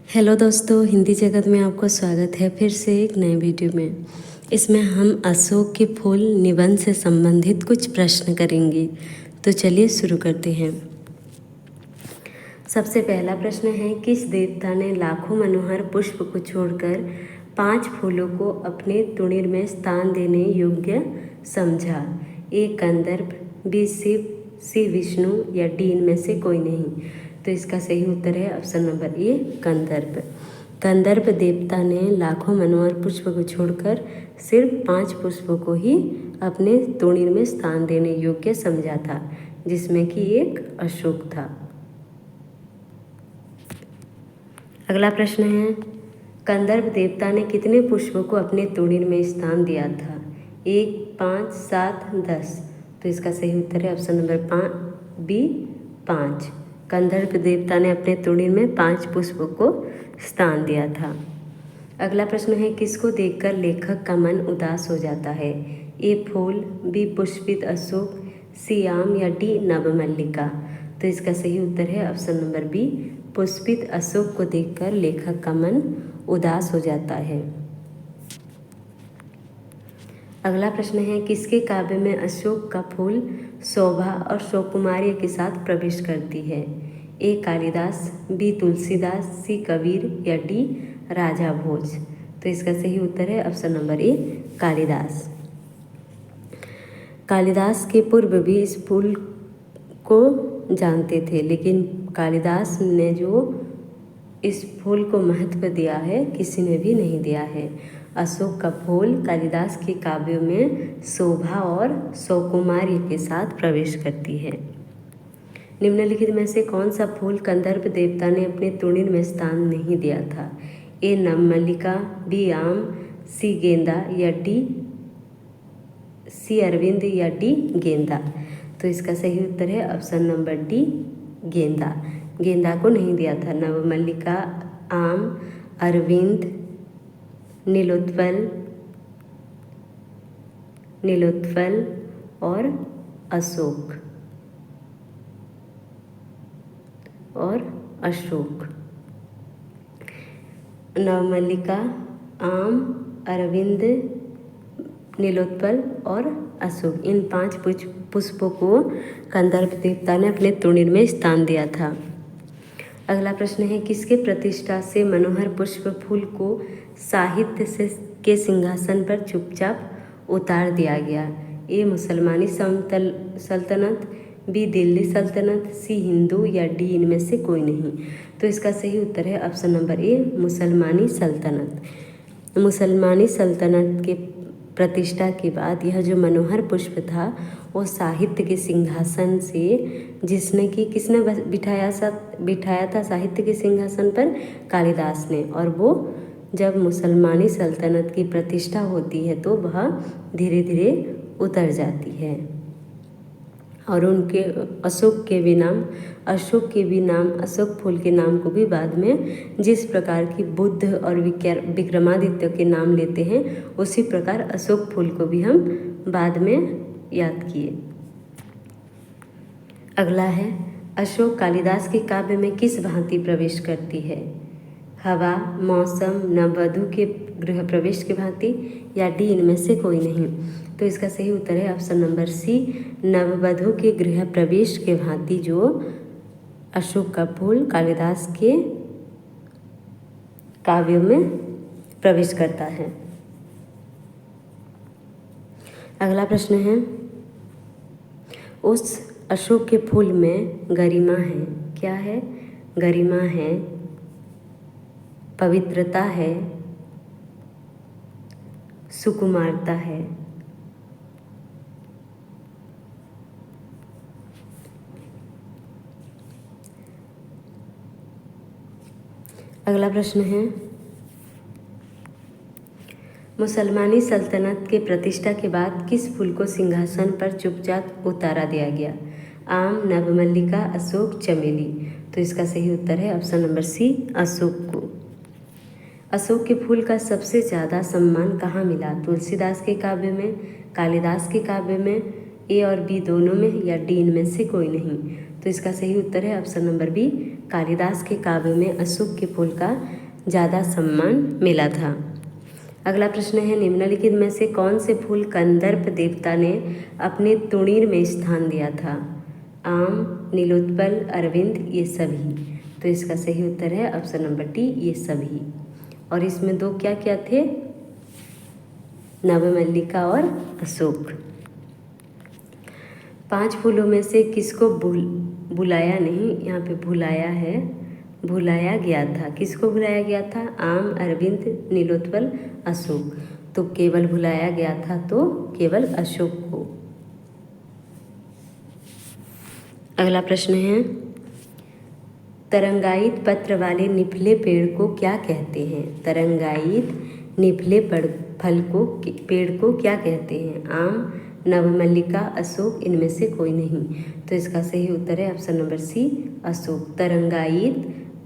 Hello दोस्तों, हिंदी जगत में आपका स्वागत है फिर से एक नए वीडियो में। इसमें हम अशोक के फूल निबंध से संबंधित कुछ प्रश्न करेंगे। तो चलिए शुरू करते हैं। सबसे पहला प्रश्न है, किस देवता ने लाखों मनोहर पुष्प को छोड़कर 5 फूलों को अपने तुणीर में स्थान देने योग्य समझा? ए कंदर्प, बी शिव, सी विष्णु या डी इनमें से कोई नहीं। तो इसका सही उत्तर है ऑप्शन नंबर ए कंदर्प। कंदर्प देवता ने लाखों मनोहर पुष्प को छोड़कर सिर्फ 5 पुष्पों को ही अपने तुणीर में स्थान देने योग्य समझा था, जिसमें कि एक अशोक था। अगला प्रश्न है, कंदर्प देवता ने कितने पुष्पों को अपने तुणीर में स्थान दिया था? 1, 5, 7, 10। तो इसका सही उत्तर है ऑप्शन नंबर बी 5। कंदर्प देवता ने अपने तुणीर में 5 पुष्पों को स्थान दिया था। अगला प्रश्न है, किसको देखकर लेखक का मन उदास हो जाता है? ए फूल, बी पुष्पित अशोक, सी आम या डी नवमल्लिका। तो इसका सही उत्तर है ऑप्शन नंबर बी पुष्पित अशोक को देखकर लेखक का मन उदास हो जाता है। अगला प्रश्न है, किसके काव्य में अशोक का फूल शोभा और सौकुमार्य के साथ प्रवेश करती है? ए कालिदास, बी तुलसीदास, सी कबीर या डी राजा भोज। तो इसका सही उत्तर है ऑप्शन नंबर ए कालिदास। कालिदास के पूर्व भी इस फूल को जानते थे, लेकिन कालिदास ने जो इस फूल को महत्व दिया है किसी ने भी नहीं दिया है। अशोक का फूल कालिदास के काव्यों में शोभा और सौकुमार्य के साथ प्रवेश करती है। निम्नलिखित में से कौन सा फूल कंदर्प देवता ने अपने तुणीर में स्थान नहीं दिया था? ए नवमल्लिका, बी आम, सी गेंदा या डी सी अरविंद या डी गेंदा। तो इसका सही उत्तर है ऑप्शन नंबर डी गेंदा। गेंदा को नहीं दिया था। नवमल्लिका, आम, अरविंद, नीलोत्पल और अशोक। नवमल्लिका, आम, अरविंद, नीलोत्पल और अशोक, इन 5 पुष्पों को कंदर्प देवता ने अपने तुणीर में स्थान दिया था। अगला प्रश्न है, किसके प्रतिष्ठा से मनोहर पुष्प फूल को साहित्य के सिंहासन पर चुपचाप उतार दिया गया? ए मुसलमानी सल्तनत, बी दिल्ली सल्तनत, सी हिंदू या डी इनमें से कोई नहीं। तो इसका सही उत्तर है ऑप्शन नंबर ए मुसलमानी सल्तनत। मुसलमानी सल्तनत के प्रतिष्ठा के बाद यह जो मनोहर पुष्प था वो साहित्य के सिंहासन से, जिसने कि किसने बिठाया था साहित्य के सिंहासन पर? कालिदास ने। और वो जब मुसलमानी सल्तनत की प्रतिष्ठा होती है तो वह धीरे धीरे उतर जाती है और उनके अशोक के भी नाम अशोक फूल के नाम को भी बाद में जिस प्रकार की बुद्ध और विक्रमादित्य के नाम लेते हैं उसी प्रकार अशोक फूल को भी हम बाद में याद किए। अगला है, अशोक कालिदास के काव्य में किस भांति प्रवेश करती है? हवा, मौसम, नववधू के गृह प्रवेश के भांति या डी इनमें से कोई नहीं। तो इसका सही उत्तर है ऑप्शन नंबर सी नववधू के गृह प्रवेश के भांति जो अशोक का फूल कालिदास के काव्यों में प्रवेश करता है। अगला प्रश्न है, उस अशोक के फूल में गरिमा है। क्या है? गरिमा है, पवित्रता है, सुकुमारता है। अगला प्रश्न है, मुसलमानी सल्तनत के प्रतिष्ठा के बाद किस फूल को सिंहासन पर चुपचाप उतारा दिया गया? आम, नवमल्लिका, अशोक, चमेली। तो इसका सही उत्तर है ऑप्शन नंबर सी अशोक को। अशोक के फूल का सबसे ज़्यादा सम्मान कहाँ मिला? तुलसीदास के काव्य में, कालिदास के काव्य में, ए और बी दोनों में या डी इनमें से कोई नहीं। तो इसका सही उत्तर है ऑप्शन नंबर बी कालिदास के काव्य में अशोक के फूल का ज़्यादा सम्मान मिला था। अगला प्रश्न है, निम्नलिखित में से कौन से फूल कंदर्प देवता ने अपने तुणीर में स्थान दिया था? आम, नीलोत्पल, अरविंद, ये सभी। तो इसका सही उत्तर है ऑप्शन नंबर डी, ये सभी। और इसमें दो क्या क्या थे? नवमल्लिका और अशोक। 5 फूलों में से किसको बुलाया नहीं, यहाँ पे भुलाया है, भुलाया गया था। किसको भुलाया गया था? आम, अरविंद, नीलोत्पल, अशोक। तो केवल भुलाया गया था तो केवल अशोक को। अगला प्रश्न है, तरंगायित पत्र वाले निफले पेड़ को क्या कहते हैं? तरंगायित निफले फल को पेड़ को क्या कहते हैं? आम, नवमल्लिका, अशोक, इनमें से कोई नहीं। तो इसका सही उत्तर है ऑप्शन नंबर सी, अशोक। तरंगायित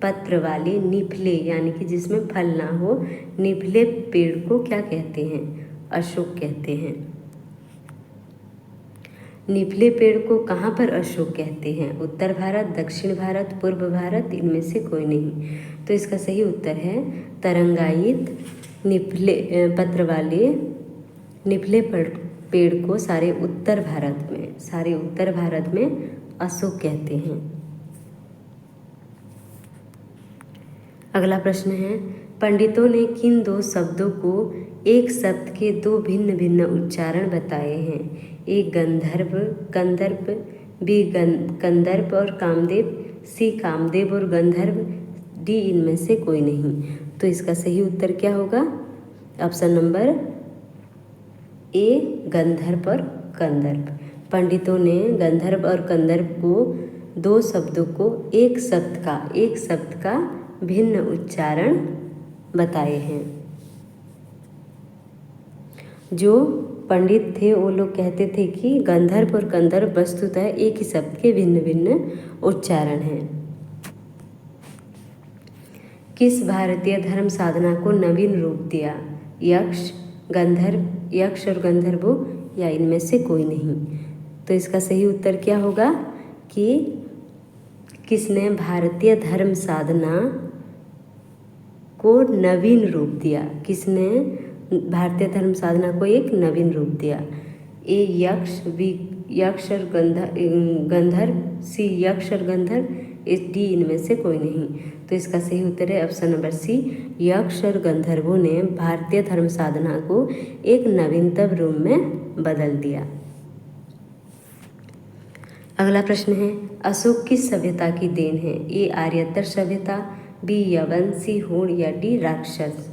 पत्र वाले निफले यानी कि जिसमें फल ना हो, निफले पेड़ को क्या कहते हैं? अशोक कहते हैं। निफले पेड़ को कहाँ पर अशोक कहते हैं? उत्तर भारत, दक्षिण भारत, पूर्व भारत, इनमें से कोई नहीं। तो इसका सही उत्तर है तरंगायित निफले पत्र वाले निफले पेड़ को सारे उत्तर भारत में अशोक कहते हैं। अगला प्रश्न है, पंडितों ने किन 2 शब्दों को एक शब्द के 2 भिन्न भिन्न उच्चारण बताए हैं? ए कंदर्प, बी कंदर्प और कामदेव, सी कामदेव और गंधर्व, डी इनमें से कोई नहीं। तो इसका सही उत्तर क्या होगा? ऑप्शन नंबर ए, गंधर्व और कंदर्प। पंडितों ने गंधर्व और कंदर्प को 2 शब्दों को एक शब्द का भिन्न उच्चारण बताए हैं। जो पंडित थे वो लोग कहते थे कि गंधर्व और कंदर्प वस्तुतः एक ही शब्द के भिन्न भिन्न उच्चारण हैं। किस भारतीय धर्म साधना को नवीन रूप दिया? यक्ष और गंधर्वों, या इनमें से कोई नहीं। तो इसका सही उत्तर क्या होगा कि किसने भारतीय धर्म साधना को नवीन रूप दिया? किसने भारतीय धर्म साधना को एक नवीन रूप दिया? ए यक्ष, बी यक्ष और गंधर्व, सी यक्ष और गंधर्व, डी इनमें से कोई नहीं। तो इसका सही उत्तर है ऑप्शन नंबर सी, यक्ष और गंधर्वों ने भारतीय धर्म साधना को एक नवीनतम रूप में बदल दिया। अगला प्रश्न है, अशोक किस सभ्यता की देन है? ए आर्यतर सभ्यता, बी यवन, सी हूण, या डी राक्षस।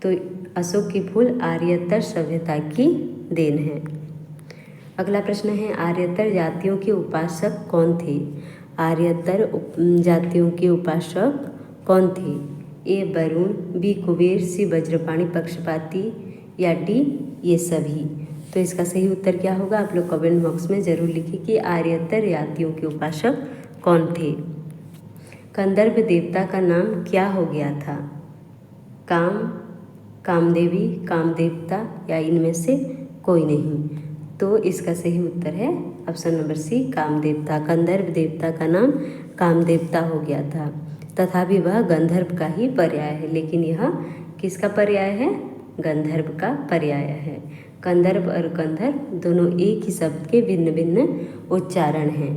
तो अशोक की फूल आर्यतर सभ्यता की देन है। अगला प्रश्न है, आर्यतर जातियों के उपासक कौन थे? आर्यतर जातियों के उपासक कौन थे? ए वरुण, बी कुबेर, सी वज्रपाणी पक्षपाती, या डी ये सभी। तो इसका सही उत्तर क्या होगा? आप लोग कमेंट बॉक्स में ज़रूर लिखिए कि आर्यतर जातियों के उपासक कौन थे। कंदर्प देवता का नाम क्या हो गया था? काम, कामदेवी, कामदेवता, या इनमें से कोई नहीं। तो इसका सही उत्तर है ऑप्शन नंबर सी, कामदेवता। कंदर्प देवता का नाम कामदेवता हो गया था, तथापि वह गंधर्व का ही पर्याय है। लेकिन यह किसका पर्याय है? गंधर्व का पर्याय है। कंदर्प और गंधर्व दोनों एक ही शब्द के भिन्न भिन्न उच्चारण हैं।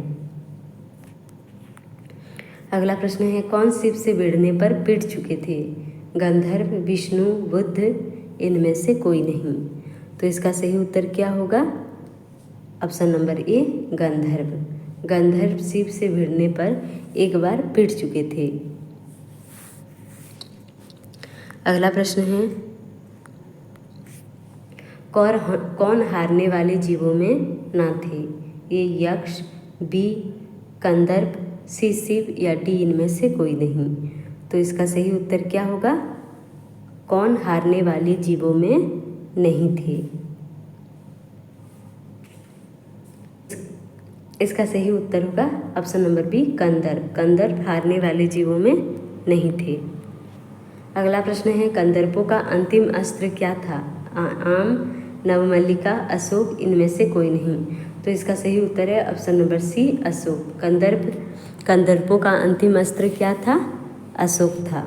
अगला प्रश्न है, कौन शिव से भिड़ने पर पिट चुके थे? गंधर्व, विष्णु, बुद्ध, इनमें से कोई नहीं। तो इसका सही उत्तर क्या होगा? ऑप्शन नंबर ए, गंधर्व। गंधर्व शिव से भिड़ने पर एक बार पिट चुके थे। अगला प्रश्न है, कौन हारने वाले जीवों में ना थे? ए यक्ष, बी कंदर्प, सी शिव, या डी इनमें से कोई नहीं। तो इसका सही उत्तर क्या होगा? कौन हारने वाले जीवों में नहीं थे। इसका सही उत्तर होगा ऑप्शन नंबर बी, कंदर्प। कंदर्प हारने वाले जीवों में नहीं थे। अगला प्रश्न है, कंदर्पों का अंतिम अस्त्र क्या था? आम, नवमल्लिका, अशोक, इनमें से कोई नहीं। तो इसका सही उत्तर है ऑप्शन नंबर सी, अशोक। कंदर्प कंदर्पों का अंतिम अस्त्र क्या था? अशोक था।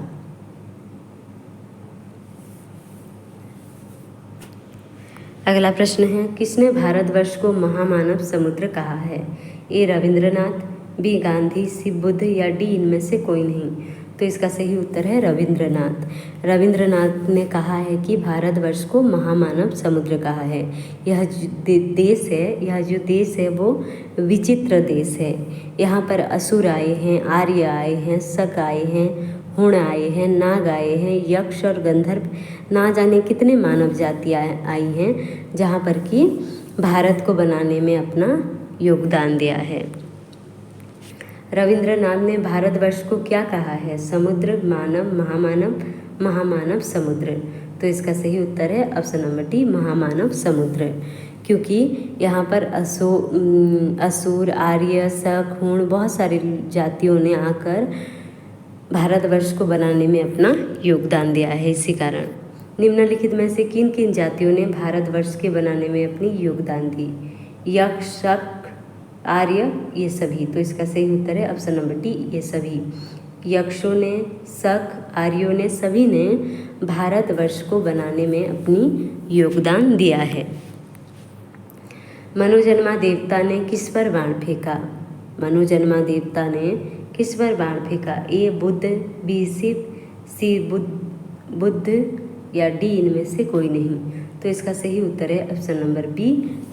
अगला प्रश्न है, किसने भारतवर्ष को महामानव समुद्र कहा है? ए रविंद्रनाथ, बी गांधी, सी बुद्ध या डी इनमें से कोई नहीं? तो इसका सही उत्तर है रविंद्रनाथ। रविंद्रनाथ ने कहा है कि भारतवर्ष को महामानव समुद्र कहा है। यह जो देश है वो विचित्र देश है। यहाँ पर असुर आए हैं, आर्य आए हैं, शक आए हैं, हुण आए हैं, नाग आए हैं, यक्ष और गंधर्व, ना जाने कितने मानव जातियाँ आई हैं, जहाँ पर कि भारत को बनाने में अपना योगदान दिया है। रविंद्रनाथ ने भारतवर्ष को क्या कहा है? समुद्र, मानव, महामानव, महामानव समुद्र। तो इसका सही उत्तर है ऑप्शन नंबर डी, महामानव समुद्र। क्योंकि यहाँ पर असुर, आर्य, शक, हुण बहुत सारी जातियों ने आकर भारतवर्ष को बनाने में अपना योगदान दिया है। इसी कारण निम्नलिखित में से किन किन जातियों ने भारतवर्ष के बनाने में अपनी योगदान दी? यक्ष, शक, आर्य, ये सभी। तो इसका सही उत्तर है ऑप्शन नंबर डी, ये सभी। यक्षों ने, शक, आर्यों ने, सभी ने भारतवर्ष को बनाने में अपनी योगदान दिया है। मनोजन्मा देवता ने किस पर बाण फेंका? मनोजन्मा देवता ने किस पर बाण फेंका? ए बुद्ध, बी शिव, सी बुद्ध या डी इनमें से कोई नहीं? तो इसका सही उत्तर है ऑप्शन नंबर बी,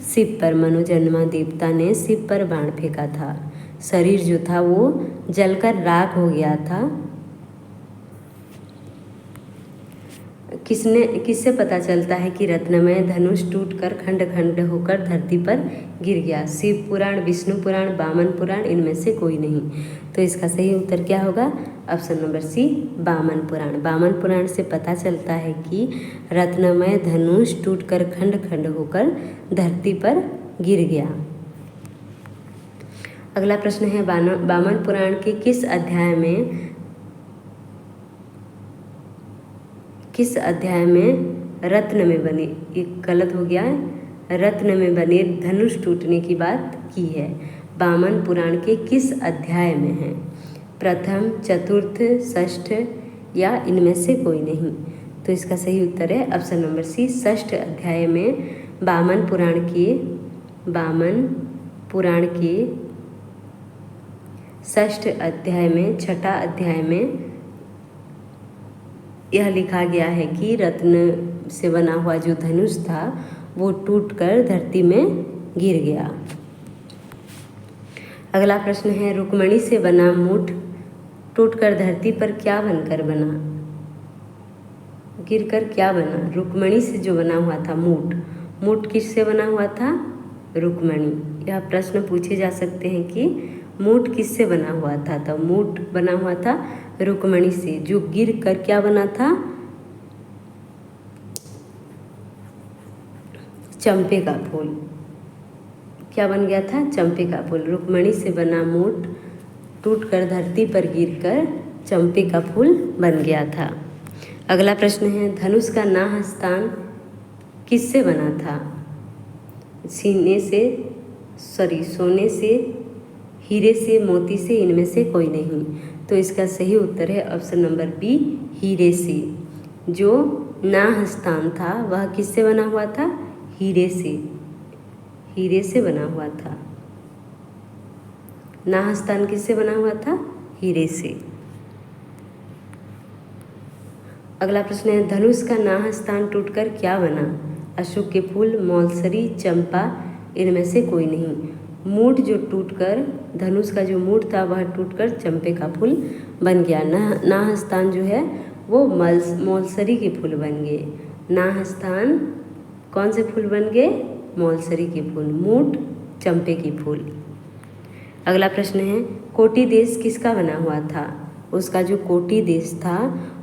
शिव पर। मनोजन्मा देवता ने शिव पर बाण फेंका था। शरीर जो था वो जलकर राख हो गया था। किससे पता चलता है कि रत्नमय धनुष टूटकर खंड खंड होकर धरती पर गिर गया? शिव पुराण, विष्णु पुराण, वामन पुराण, इनमें से कोई नहीं? तो इसका सही उत्तर क्या होगा? ऑप्शन नंबर सी, वामन पुराण। वामन पुराण से पता चलता है कि रत्नमय धनुष टूटकर खंड खंड होकर धरती पर गिर गया। अगला प्रश्न है, वामन पुराण के किस अध्याय में रत्न में बने, एक गलत हो गया है, रत्न में बने धनुष टूटने की बात की है? वामन पुराण के किस अध्याय में है? प्रथम, चतुर्थ, षष्ठ या इनमें से कोई नहीं? तो इसका सही उत्तर है ऑप्शन नंबर सी, षष्ठ अध्याय में वामन पुराण के षष्ठ अध्याय में, छठा अध्याय में यह लिखा गया है कि रत्न से बना हुआ जो धनुष था वो टूटकर धरती में गिर गया। अगला प्रश्न है, रुक्मणी से बना मूठ टूटकर धरती पर क्या बनकर बना? गिरकर क्या बना? रुक्मणी से जो बना हुआ था मूठ किससे बना हुआ था? रुक्मणी। यह प्रश्न पूछे जा सकते हैं कि मूठ किससे बना हुआ था? तो मूठ बना हुआ था रुक्मणी से, जो गिर कर क्या बना था? चंपे का फूल। क्या बन गया था? चंपे का फूल। रुक्मणी से बना मूठ टूटकर धरती पर गिरकर चंपे का फूल बन गया था। अगला प्रश्न है, धनुष का नाह स्थान किससे बना था? सोने से, हीरे से, मोती से, इनमें से कोई नहीं? तो इसका सही उत्तर है ऑप्शन नंबर बी, हीरे से। जो नाह स्थान था वह किससे बना हुआ था? हीरे से बना हुआ था। नाह स्थान किससे बना हुआ था? हीरे से। अगला प्रश्न है, धनुष का नाह स्थान टूटकर क्या बना? अशोक के फूल, मौलसरी, चंपा, इनमें से कोई नहीं? मूठ जो टूटकर, धनुष का जो मूठ था वह टूटकर चंपे का फूल बन गया। नाह स्थान जो है वो मौलसरी के फूल बन गए। नाह स्थान कौन से फूल बन गए? मौलसरी के फूल, मूठ चंपे के फूल। अगला प्रश्न है, कोटी देश किसका बना हुआ था? उसका जो कोटी देश था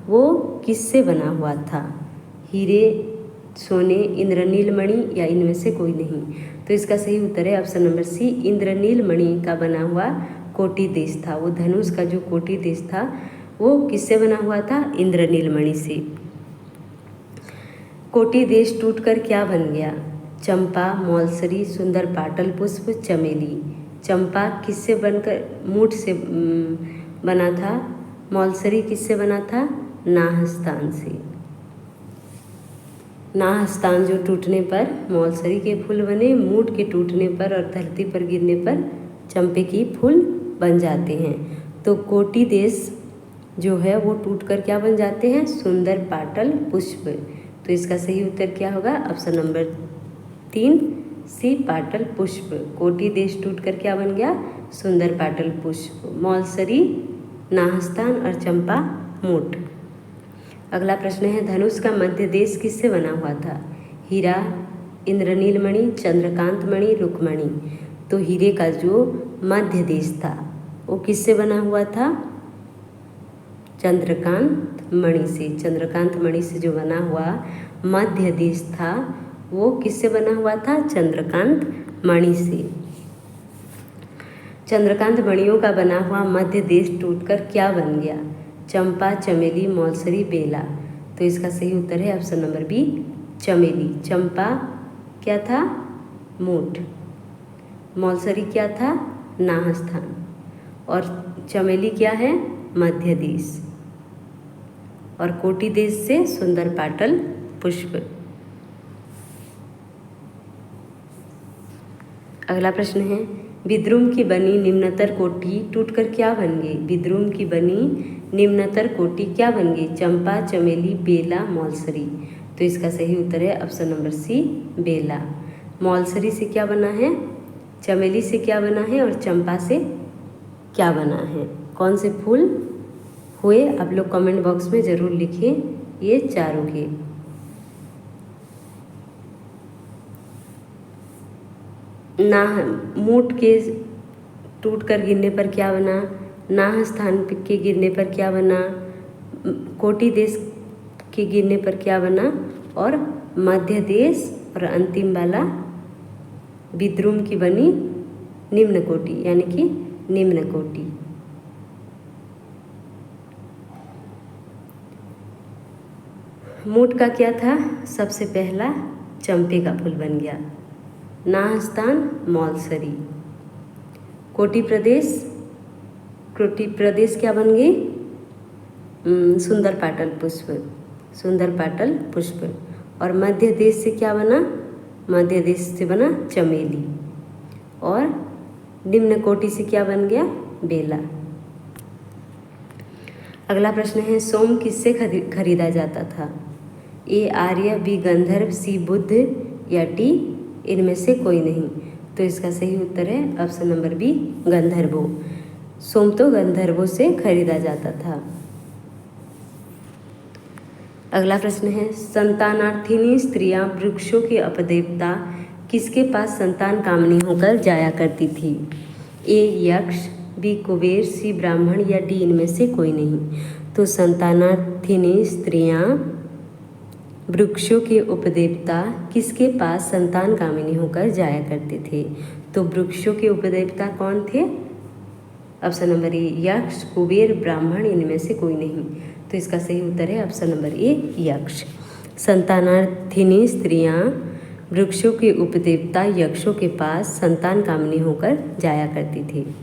वो किससे बना हुआ था? हीरे, सोने, इंद्रनील मणि या इनमें से कोई नहीं? तो इसका सही उत्तर है ऑप्शन नंबर सी, इंद्रनील मणि का बना हुआ कोटी देश था। वो धनुष का जो कोटी देश था वो किससे बना हुआ था? इंद्रनील मणि से। कोटी देश टूटकर क्या बन गया? चंपा, मौलसरी, सुंदर पाटल पुष्प, चमेली। चंपा किससे बनकर मूठ से बना था? मौलसरी किससे बना था? नाहस्तान से। नाहस्तान जो टूटने पर मौलसरी के फूल बने, मूठ के टूटने पर और धरती पर गिरने पर चंपे की फूल बन जाते हैं। तो कोटि देश जो है वो टूटकर क्या बन जाते हैं? सुंदर पाटल पुष्प। तो इसका सही उत्तर क्या होगा? ऑप्शन नंबर 3 सी, पाटल पुष्प। कोटि देश टूटकर क्या बन गया? सुंदर पाटल पुष्प। मौलसरी, नाहस्तान और चंपा मूठ। अगला प्रश्न है, धनुष का मध्य देश किससे बना हुआ था? हीरा, इंद्रनील मणि, चंद्रकांत मणि, रुक्मणी। तो हीरे का जो मध्य देश था वो किससे बना हुआ था? चंद्रकांत मणि से। चंद्रकांत मणि से जो बना हुआ मध्य देश था वो किससे बना हुआ था? चंद्रकांत मणि से। चंद्रकांत मणियों का बना हुआ मध्य देश टूटकर क्या बन गया? चंपा, चमेली, मौलसरी, बेला। तो इसका सही उत्तर है ऑप्शन नंबर बी, चमेली। चंपा क्या था? मूठ। मौलसरी क्या था? नाहस्थान। और चमेली क्या है? मध्य देश। और कोटि देश से सुंदर पाटल पुष्प। अगला प्रश्न है, विद्रुम की बनी निम्नतर कोटि टूटकर क्या बन गई? विद्रुम की बनी निम्नतर कोटि क्या बन गई? चंपा, चमेली, बेला, मौलसरी। तो इसका सही उत्तर है ऑप्शन नंबर सी, बेला। मौलसरी से क्या बना है? चमेली से क्या बना है? और चंपा से क्या बना है? कौन से फूल हुए? आप लोग कमेंट बॉक्स में ज़रूर लिखिए ये चारों के। मूठ के टूट कर गिरने पर क्या बना? नाह स्थान के गिरने पर क्या बना? कोटि देश के गिरने पर क्या बना? और मध्य देश और अंतिम वाला विद्रुम की बनी निम्न कोटि, यानी कि निम्न कोटि। मूठ का क्या था? सबसे पहला चंपे का फूल बन गया। नाहस्तान मौलसरी। कोटि प्रदेश क्या बन गई? सुंदर पाटल पुष्प। सुंदर पाटल पुष्प। और मध्य देश से क्या बना? मध्य देश से बना चमेली। और निम्न कोटि से क्या बन गया? बेला। अगला प्रश्न है, सोम किससे खरीदा जाता था? ए आर्य, बी गंधर्व, सी बुद्ध या डी इनमें से कोई नहीं। तो इसका सही उत्तर है ऑप्शन नंबर बी, गंधर्वों। सोम तो गंधर्वों से खरीदा जाता था। अगला प्रश्न है, संतानार्थिनी स्त्रियां वृक्षों की अपदेवता किसके पास संतान कामनी होकर जाया करती थी? ए यक्ष, बी कुबेर, सी ब्राह्मण या डी इनमें से कोई नहीं। तो संतानार्थिनी स्त्रियां वृक्षों के उपदेवता किसके पास संतान कामिनी होकर जाया करते थे? तो वृक्षों के उपदेवता कौन थे? ऑप्शन नंबर ए यक्ष, कुबेर, ब्राह्मण इनमें से कोई नहीं। तो इसका सही उत्तर है ऑप्शन नंबर ए यक्ष। संतानार्थिनी स्त्रियां वृक्षों के उपदेवता यक्षों के पास संतान कामिनी होकर जाया करती थी।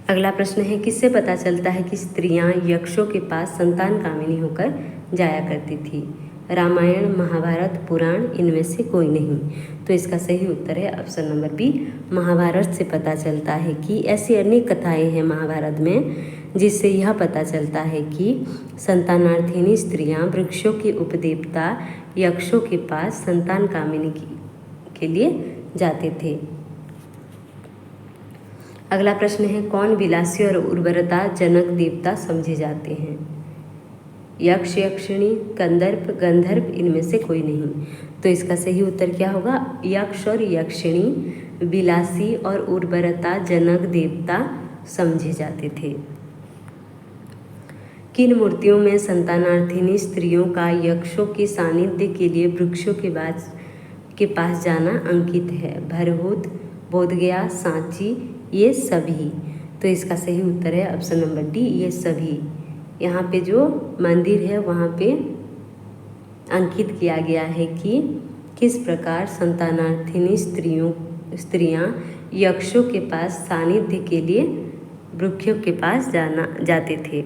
अगला प्रश्न है, किससे पता चलता है कि स्त्रियां यक्षों के पास संतान कामिनी होकर जाया करती थी? रामायण, महाभारत, पुराण इनमें से कोई नहीं। तो इसका सही उत्तर है ऑप्शन नंबर बी, महाभारत से पता चलता है कि ऐसी अनेक कथाएं हैं महाभारत में जिससे यह पता चलता है कि संतानार्थिनी स्त्रियां वृक्षों के उपदेवता यक्षों के पास संतान कामिनी के लिए जाते थे। अगला प्रश्न है, कौन विलासी और उर्वरता जनक देवता समझे जाते हैं? यक्ष, यक्षिणी, कंदर्प, गंधर्व इनमें से कोई नहीं। तो इसका सही उत्तर क्या होगा? यक्ष और यक्षिणी विलासी और उर्वरता जनक देवता समझे जाते थे। किन मूर्तियों में संतानार्थिनी स्त्रियों का यक्षों के सानिध्य के लिए वृक्षों के पास जाना अंकित है? भरहुत, बोधगया, सांची, ये सभी। तो इसका सही उत्तर है ऑप्शन नंबर डी, ये सभी। यहाँ पे जो मंदिर है वहाँ पे अंकित किया गया है कि किस प्रकार संतानार्थिनी स्त्रियों स्त्रियां यक्षों के पास सानिध्य के लिए वृक्षों के पास जाते थे।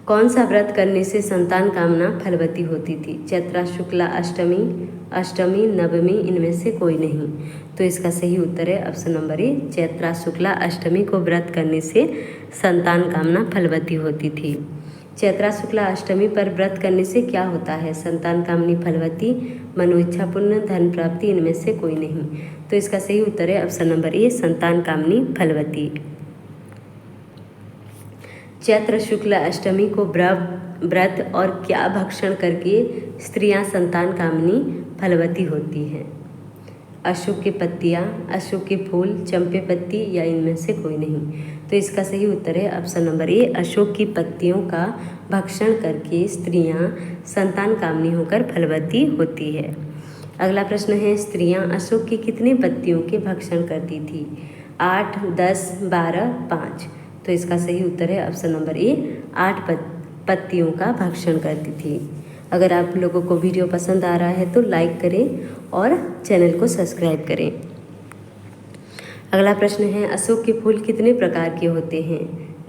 कौन सा व्रत करने से संतान कामना फलवती होती थी? चैत्रा शुक्ला अष्टमी नवमी, इनमें से कोई नहीं। तो इसका सही उत्तर है ऑप्शन नंबर ए, चैत्रा शुक्ला अष्टमी को व्रत करने से संतान कामना फलवती होती थी। चैत्रा शुक्ला अष्टमी पर व्रत करने से क्या होता है? संतान कामनी फलवती, मनोइच्छा पूर्ण, धन प्राप्ति, इनमें से कोई नहीं। तो इसका सही उत्तर है ऑप्शन नंबर ए, संतान कामनी फलवती। चैत्र शुक्ल अष्टमी को व्रत और क्या भक्षण करके स्त्रियां संतान कामनी फलवती होती हैं? अशोक की पत्तियां, अशोक के फूल, चंपे पत्ती, या इनमें से कोई नहीं। तो इसका सही उत्तर है ऑप्शन नंबर ए, अशोक की पत्तियों का भक्षण करके स्त्रियां संतान कामनी होकर फलवती होती है। अगला प्रश्न है, स्त्रियां अशोक की कितनी पत्तियों के भक्षण करती थी? 8, 10, 12, 5। तो इसका सही उत्तर है ऑप्शन नंबर ए, 8 पत्तियों का भक्षण करती थी। अगर आप लोगों को वीडियो पसंद आ रहा है तो लाइक करें और चैनल को सब्सक्राइब करें। अगला प्रश्न है, अशोक के फूल कितने प्रकार के होते हैं?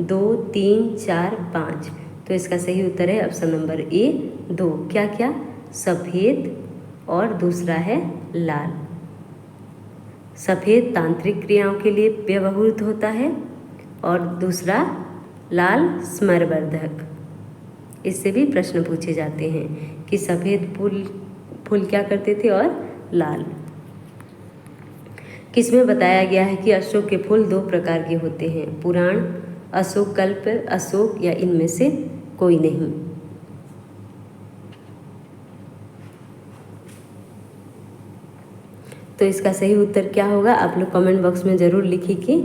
2, 3, 4, 5। तो इसका सही उत्तर है ऑप्शन नंबर ए, 2। क्या क्या? सफ़ेद और दूसरा है लाल। सफ़ेद तांत्रिक क्रियाओं के लिए व्यवहृत होता है और दूसरा लाल स्मरवर्धक। इससे भी प्रश्न पूछे जाते हैं कि सफ़ेद फूल क्या करते थे और लाल। किसमें बताया गया है कि अशोक के फूल 2 प्रकार के होते हैं? पुराण, अशोक कल्प, अशोक, या इनमें से कोई नहीं। तो इसका सही उत्तर क्या होगा? आप लोग कमेंट बॉक्स में ज़रूर लिखिए कि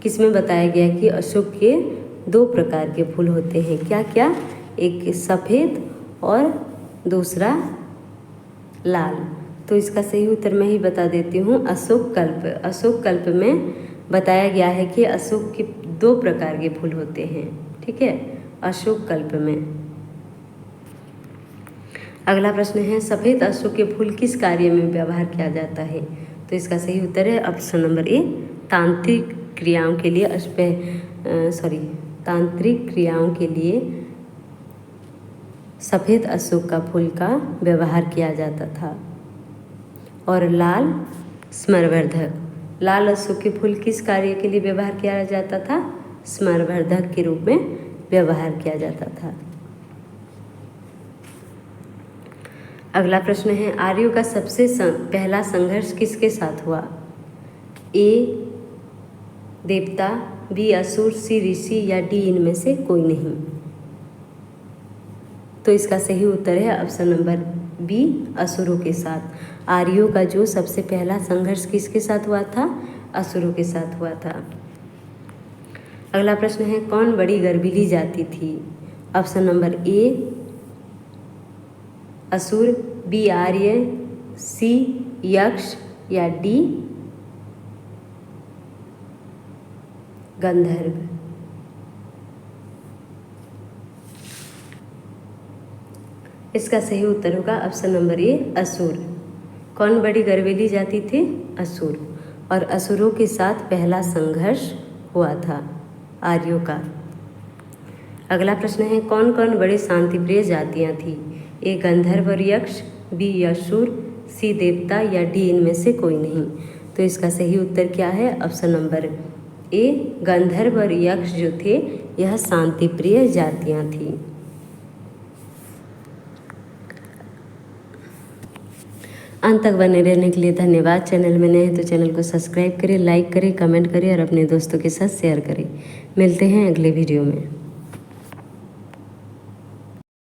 किसमें बताया गया कि अशोक के 2 प्रकार के फूल होते हैं। क्या क्या? एक सफ़ेद और दूसरा लाल। तो इसका सही उत्तर मैं ही बता देती हूँ, अशोक कल्प। अशोक कल्प में बताया गया है कि अशोक के 2 प्रकार के फूल होते हैं। ठीक है, अशोक कल्प में। अगला प्रश्न है, सफ़ेद अशोक के फूल किस कार्य में व्यवहार किया जाता है? तो इसका सही उत्तर है ऑप्शन नंबर ए, तांत्रिक क्रियाओं के लिए तांत्रिक क्रियाओं के लिए सफ़ेद अशोक का फूल का व्यवहार किया जाता था। और लाल स्मरवर्धक। लाल अशोक के फूल किस कार्य के लिए व्यवहार किया जाता था? स्मरवर्धक के रूप में व्यवहार किया जाता था। अगला प्रश्न है, आर्यों का सबसे पहला संघर्ष किसके साथ हुआ? ए देवता, बी असुर, सी ऋषि, या डी इनमें से कोई नहीं। तो इसका सही उत्तर है ऑप्शन नंबर बी, असुरों के साथ। आर्यों का जो सबसे पहला संघर्ष किसके साथ हुआ था? असुरों के साथ हुआ था। अगला प्रश्न है, कौन बड़ी गर्वीली जाति थी? ऑप्शन नंबर ए असुर, बी आर्य, सी यक्ष, या डी गंधर्व। इसका सही उत्तर होगा ऑप्शन नंबर ए, असुर। कौन बड़ी गर्वीली जाति थी? असुर। और असुरों के साथ पहला संघर्ष हुआ था आर्यों का। अगला प्रश्न है, कौन कौन बड़ी शांतिप्रिय जातियाँ थी? ए गंधर्व और यक्ष, बी असुर, सी देवता, या डी इनमें से कोई नहीं। तो इसका सही उत्तर क्या है? ऑप्शन नंबर ए, गंधर्व और यक्ष जो थे यह शांतिप्रिय जातियाँ थीं। अंत तक बने रहने के लिए धन्यवाद। चैनल में नए हैं तो चैनल को सब्सक्राइब करें, लाइक करें, कमेंट करें और अपने दोस्तों के साथ शेयर करें। मिलते हैं अगले वीडियो में।